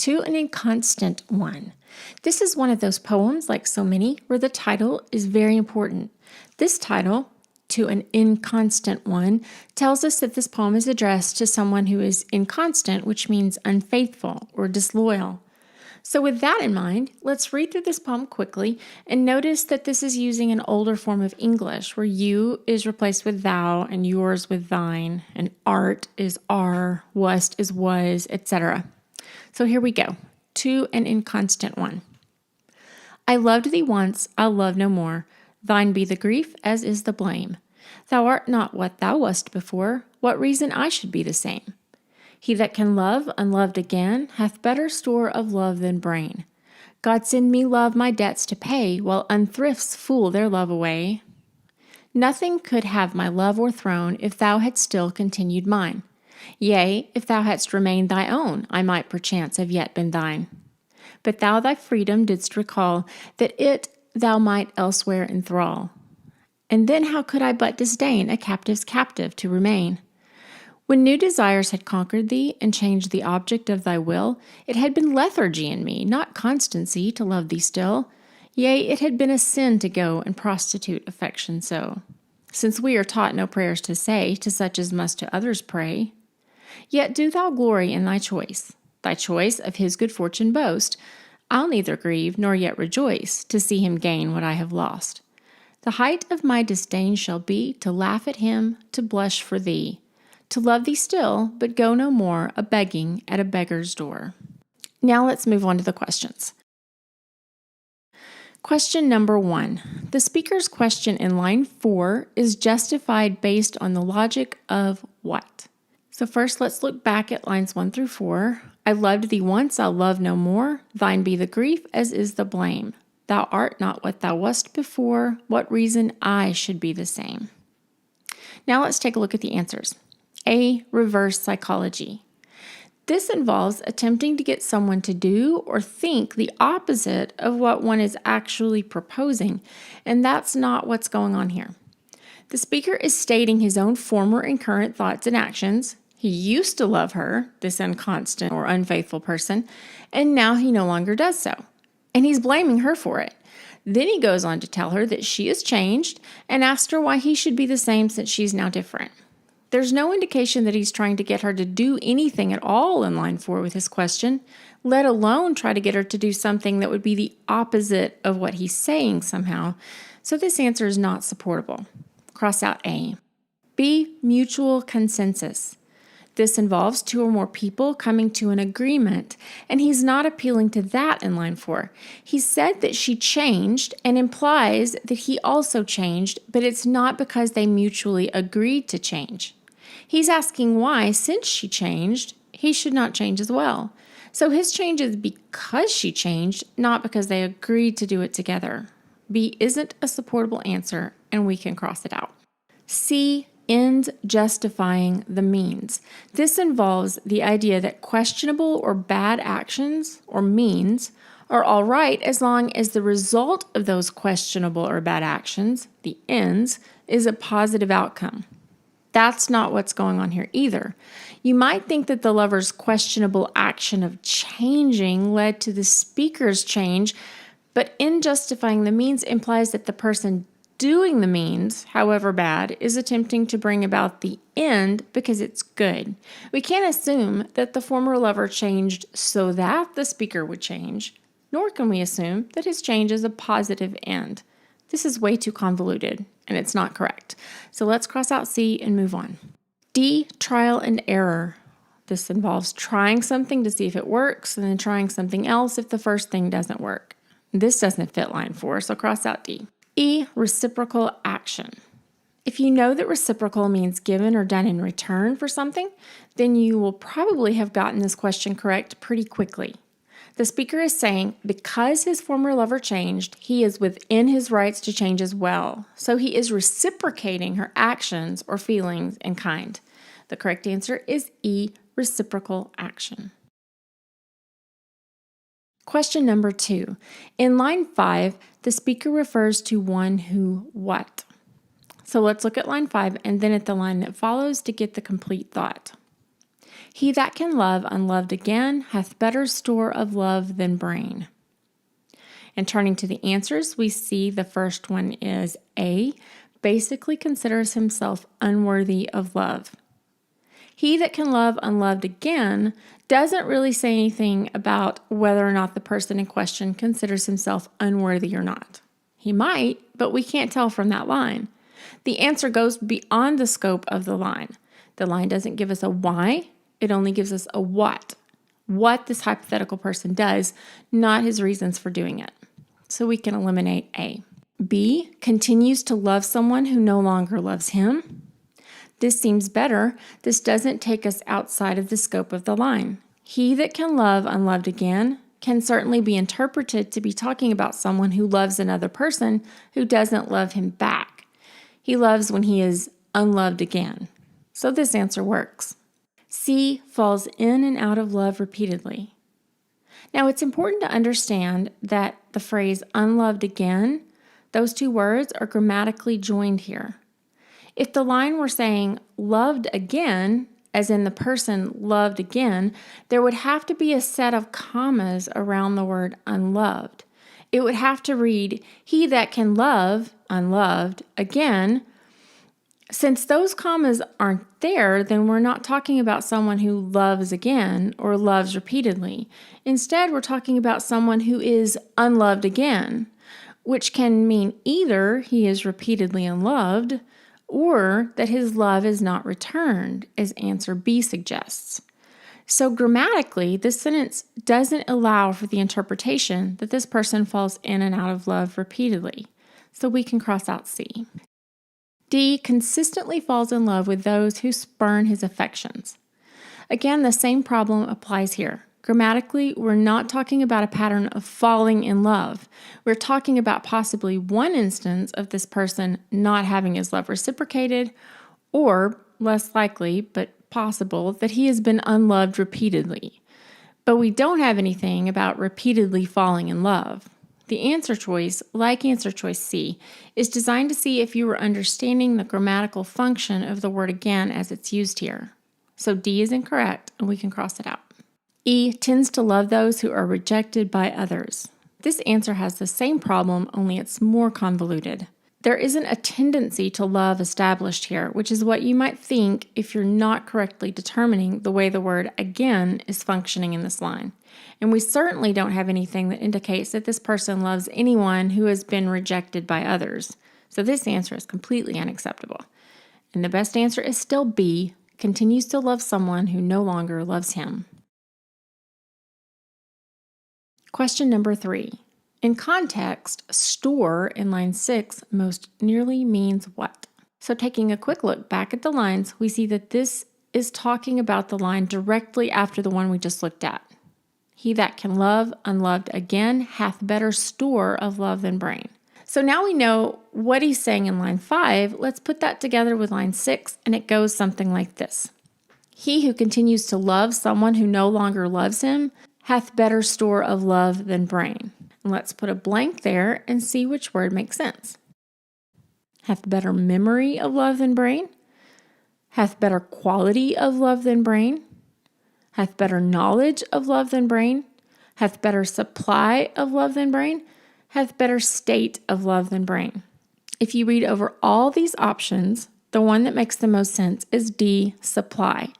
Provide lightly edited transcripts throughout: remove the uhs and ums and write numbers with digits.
To an Inconstant One. This is one of those poems, like so many, where the title is very important. This title, To an Inconstant One, tells us that this poem is addressed to someone who is inconstant, which means unfaithful or disloyal. So with that in mind, let's read through this poem quickly and notice that this is using an older form of English where you is replaced with thou and yours with thine, and art is are, wast is was, etc. So here we go. To an Inconstant One. I loved thee once, I'll love no more. Thine be the grief, as is the blame. Thou art not what thou wast before. What reason I should be the same? He that can love unloved again hath better store of love than brain. God send me love my debts to pay, while unthrifts fool their love away. Nothing could have my love o'erthrown if thou hadst still continued mine. Yea, if thou hadst remained thy own, I might perchance have yet been thine. But thou thy freedom didst recall, that it thou might elsewhere enthrall. And then how could I but disdain a captive's captive to remain? When new desires had conquered thee and changed the object of thy will, it had been lethargy in me, not constancy, to love thee still. Yea, it had been a sin to go and prostitute affection so. Since we are taught no prayers to say to such as must to others pray. Yet do thou glory in thy choice of his good fortune boast. I'll neither grieve nor yet rejoice to see him gain what I have lost. The height of my disdain shall be to laugh at him, to blush for thee, to love thee still, but go no more a begging at a beggar's door. Now let's move on to the questions. Question number 1. The speaker's question in line 4 is justified based on the logic of what? So first, let's look back at lines 1 through 4. I loved thee once, I'll love no more. Thine be the grief, as is the blame. Thou art not what thou wast before. What reason I should be the same? Now let's take a look at the answers. A. Reverse psychology. This involves attempting to get someone to do or think the opposite of what one is actually proposing, and that's not what's going on here. The speaker is stating his own former and current thoughts and actions. He used to love her, this inconstant or unfaithful person, and now he no longer does so. And he's blaming her for it. Then he goes on to tell her that she has changed and asks her why he should be the same since she's now different. There's no indication that he's trying to get her to do anything at all in line 4 with his question, let alone try to get her to do something that would be the opposite of what he's saying somehow. So this answer is not supportable. Cross out A. B. Mutual consensus. This involves 2 or more people coming to an agreement, and he's not appealing to that in line 4. He said that she changed and implies that he also changed, but it's not because they mutually agreed to change. He's asking why, since she changed, he should not change as well. So his change is because she changed, not because they agreed to do it together. B isn't a supportable answer, and we can cross it out. C. Ends justifying the means. This involves the idea that questionable or bad actions or means are all right as long as the result of those questionable or bad actions, the ends, is a positive outcome. That's not what's going on here either. You might think that the lover's questionable action of changing led to the speaker's change, but in justifying the means implies that the person doing the means, however bad, is attempting to bring about the end because it's good. We can't assume that the former lover changed so that the speaker would change, nor can we assume that his change is a positive end. This is way too convoluted, and it's not correct. So let's cross out C and move on. D. Trial and error. This involves trying something to see if it works, and then trying something else if the first thing doesn't work. This doesn't fit line 4, so cross out D. E. Reciprocal action. If you know that reciprocal means given or done in return for something, then you will probably have gotten this question correct pretty quickly. The speaker is saying because his former lover changed, he is within his rights to change as well. So he is reciprocating her actions or feelings in kind. The correct answer is E. Reciprocal action. Question number 2. In line 5, the speaker refers to one who what? So let's look at line 5 and then at the line that follows to get the complete thought. He that can love unloved again hath better store of love than brain. And turning to the answers, we see the first one is A, basically considers himself unworthy of love. He that can love unloved again doesn't really say anything about whether or not the person in question considers himself unworthy or not. He might, but we can't tell from that line. The answer goes beyond the scope of the line. The line doesn't give us a why, it only gives us a what this hypothetical person does, not his reasons for doing it. So we can eliminate A. B, continues to love someone who no longer loves him. This seems better. This doesn't take us outside of the scope of the line. He that can love unloved again can certainly be interpreted to be talking about someone who loves another person who doesn't love him back. He loves when he is unloved again. So this answer works. C, falls in and out of love repeatedly. Now it's important to understand that the phrase unloved again, those two words are grammatically joined here. If the line were saying loved again, as in the person loved again, there would have to be a set of commas around the word unloved. It would have to read, he that can love unloved again. Since those commas aren't there, then we're not talking about someone who loves again or loves repeatedly. Instead, we're talking about someone who is unloved again, which can mean either he is repeatedly unloved or that his love is not returned, as answer B suggests. So grammatically, this sentence doesn't allow for the interpretation that this person falls in and out of love repeatedly. So we can cross out C. D, consistently falls in love with those who spurn his affections. Again, the same problem applies here. Grammatically, we're not talking about a pattern of falling in love. We're talking about possibly one instance of this person not having his love reciprocated, or less likely, but possible, that he has been unloved repeatedly. But we don't have anything about repeatedly falling in love. The answer choice, like answer choice C, is designed to see if you were understanding the grammatical function of the word again as it's used here. So D is incorrect, and we can cross it out. E, tends to love those who are rejected by others. This answer has the same problem, only it's more convoluted. There isn't a tendency to love established here, which is what you might think if you're not correctly determining the way the word again is functioning in this line. And we certainly don't have anything that indicates that this person loves anyone who has been rejected by others. So this answer is completely unacceptable. And the best answer is still B, continues to love someone who no longer loves him. Question number 3. In context, store in line 6 most nearly means what? So taking a quick look back at the lines, we see that this is talking about the line directly after the one we just looked at. He that can love unloved again hath better store of love than brain. So now we know what he's saying in line 5. Let's put that together with line 6, and it goes something like this. He who continues to love someone who no longer loves him hath better store of love than brain. And let's put a blank there and see which word makes sense. Hath better memory of love than brain? Hath better quality of love than brain? Hath better knowledge of love than brain? Hath better supply of love than brain? Hath better state of love than brain? If you read over all these options, the one that makes the most sense is D, supply.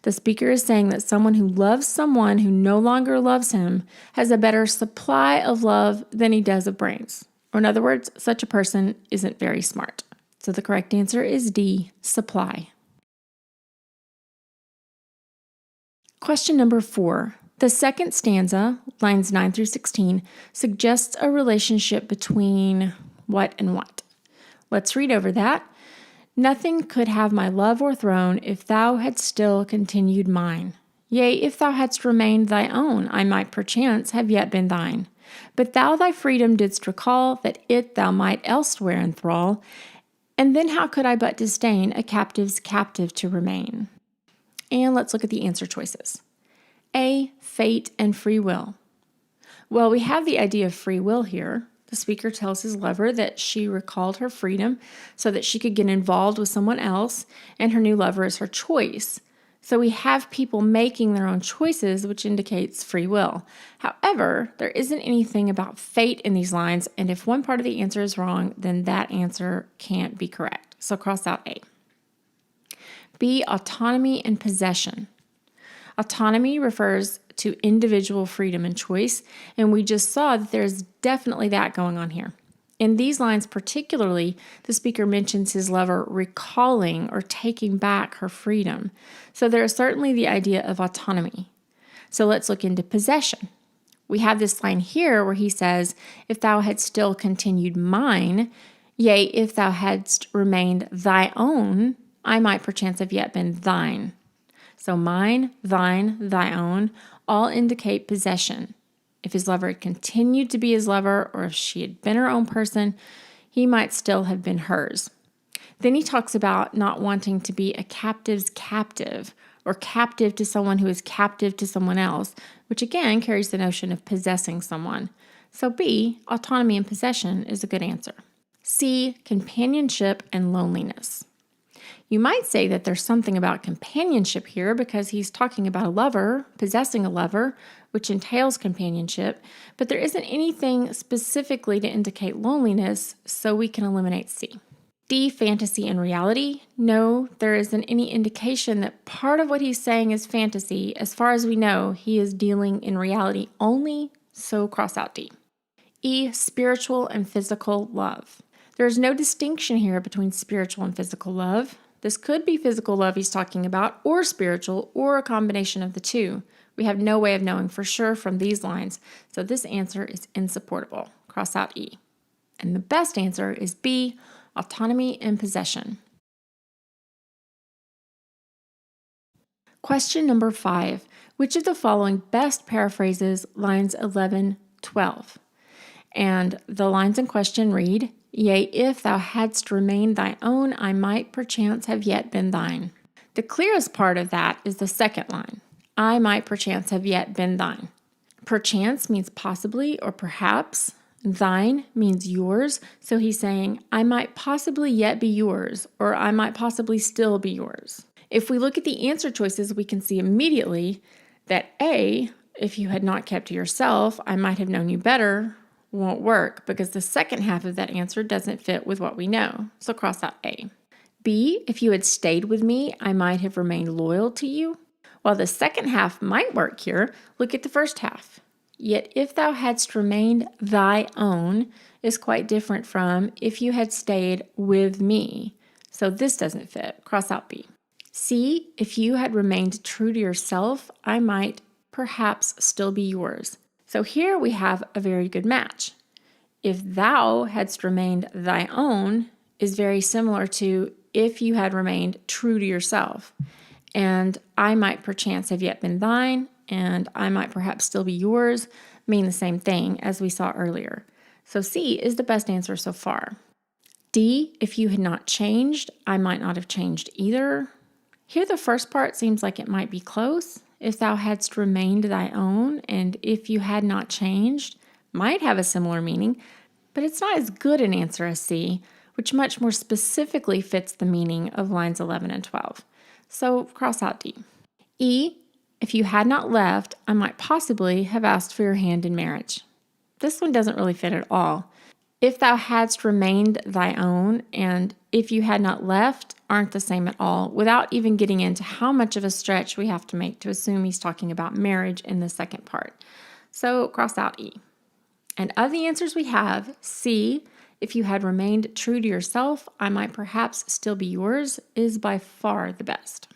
The speaker is saying that someone who loves someone who no longer loves him has a better supply of love than he does of brains. Or in other words, such a person isn't very smart. So the correct answer is D, supply. Question number 4. The second stanza, lines 9 through 16, suggests a relationship between what and what. Let's read over that. Nothing could have my love o'erthrown if thou hadst still continued mine. Yea, if thou hadst remained thy own, I might perchance have yet been thine. But thou thy freedom didst recall, that it thou might elsewhere enthrall, and then how could I but disdain a captive's captive to remain? And let's look at the answer choices. A, fate and free will. Well, we have the idea of free will here. The speaker tells his lover that she recalled her freedom so that she could get involved with someone else, and her new lover is her choice. So we have people making their own choices, which indicates free will. However, there isn't anything about fate in these lines, and if one part of the answer is wrong, then that answer can't be correct. So cross out A. B, autonomy and possession. Autonomy refers to individual freedom and choice, and we just saw that there's definitely that going on here. In these lines particularly, the speaker mentions his lover recalling or taking back her freedom. So there is certainly the idea of autonomy. So let's look into possession. We have this line here where he says, if thou hadst still continued mine, yea, if thou hadst remained thy own, I might perchance have yet been thine. So mine, thine, thy own all indicate possession. If his lover had continued to be his lover, or if she had been her own person, he might still have been hers. Then he talks about not wanting to be a captive's captive, or captive to someone who is captive to someone else, which again carries the notion of possessing someone. So B, autonomy and possession, is a good answer. C, companionship and loneliness. You might say that there's something about companionship here because he's talking about a lover, possessing a lover, which entails companionship, but there isn't anything specifically to indicate loneliness, so we can eliminate C. D, fantasy and reality. No, there isn't any indication that part of what he's saying is fantasy. As far as we know, he is dealing in reality only, so cross out D. E, spiritual and physical love. There is no distinction here between spiritual and physical love. This could be physical love he's talking about, or spiritual, or a combination of the two. We have no way of knowing for sure from these lines, so this answer is insupportable. Cross out E. And the best answer is B, autonomy and possession. Question number 5. Which of the following best paraphrases lines 11, 12? And the lines in question read, yea, if thou hadst remained thy own, I might perchance have yet been thine. The clearest part of that is the second line. I might perchance have yet been thine. Perchance means possibly or perhaps. Thine means yours. So he's saying, I might possibly yet be yours, or I might possibly still be yours. If we look at the answer choices, we can see immediately that A, if you had not kept to yourself, I might have known you better, won't work because the second half of that answer doesn't fit with what we know. So cross out A. B, if you had stayed with me, I might have remained loyal to you. While the second half might work here, look at the first half. Yet if thou hadst remained thy own is quite different from if you had stayed with me. So this doesn't fit. Cross out B. C, if you had remained true to yourself, I might perhaps still be yours. So here we have a very good match. If thou hadst remained thy own is very similar to if you had remained true to yourself. And I might perchance have yet been thine, and I might perhaps still be yours, mean the same thing as we saw earlier. So C is the best answer so far. D, if you had not changed, I might not have changed either. Here the first part seems like it might be close. If thou hadst remained thy own, and if you had not changed, might have a similar meaning, but it's not as good an answer as C, which much more specifically fits the meaning of lines 11 and 12. So cross out D. E, if you had not left, I might possibly have asked for your hand in marriage. This one doesn't really fit at all. If thou hadst remained thy own, and if you had not left aren't the same at all, without even getting into how much of a stretch we have to make to assume he's talking about marriage in the second part. So cross out E. And of the answers we have, C, if you had remained true to yourself, I might perhaps still be yours, is by far the best.